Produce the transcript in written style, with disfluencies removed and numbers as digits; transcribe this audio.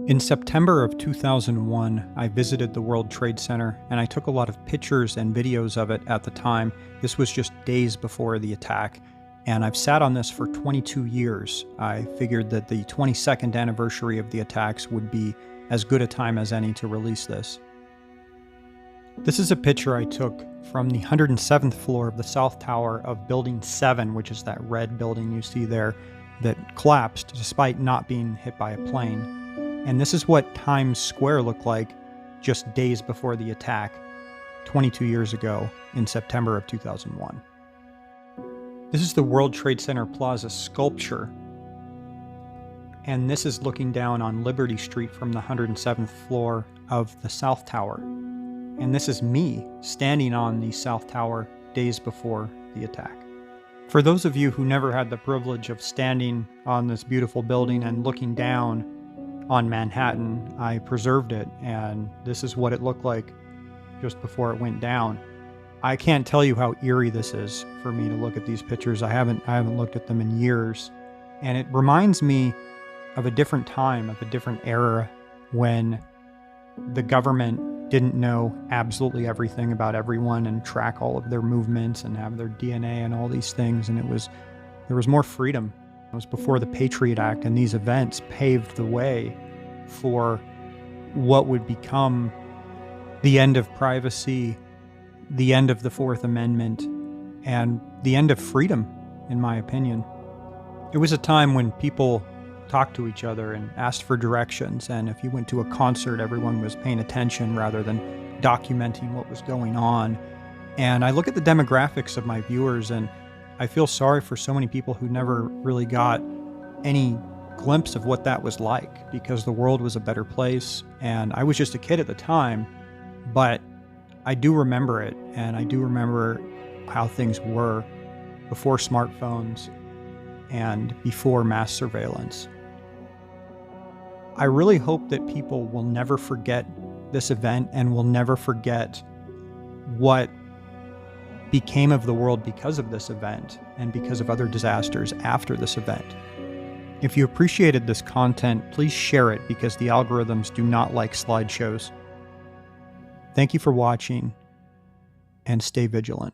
In September of 2001, I visited the World Trade Center and I took a lot of pictures and videos of it at the time. This was just days before the attack, and I've sat on this for 22 years. I figured that the 22nd anniversary of the attacks would be as good a time as any to release this. This is a picture I took from the 107th floor of the South Tower of Building 7, which is that red building you see there that collapsed despite not being hit by a plane. And this is what Times Square looked like just days before the attack, 22 years ago in September of 2001. This is the World Trade Center Plaza sculpture. And this is looking down on Liberty Street from the 107th floor of the South Tower. And this is me standing on the South Tower days before the attack. For those of you who never had the privilege of standing on this beautiful building and looking down on Manhattan, I preserved it, and this is what it looked like just before it went down. I can't tell you how eerie this is for me to look at these pictures. I haven't looked at them in years, and it reminds me of a different time, of a different era, when the government didn't know absolutely everything about everyone and track all of their movements and have their DNA and all these things, and there was more freedom. It was before the Patriot Act, and these events paved the way for what would become the end of privacy, the end of the Fourth Amendment, and the end of freedom, in my opinion. It was a time when people talked to each other and asked for directions, and if you went to a concert, everyone was paying attention rather than documenting what was going on. And I look at the demographics of my viewers, and I feel sorry for so many people who never really got any glimpse of what that was like, because the world was a better place, and I was just a kid at the time, but I do remember it, and I do remember how things were before smartphones and before mass surveillance. I really hope that people will never forget this event and will never forget what became of the world because of this event and because of other disasters after this event. If you appreciated this content, please share it, because the algorithms do not like slideshows. Thank you for watching, and stay vigilant.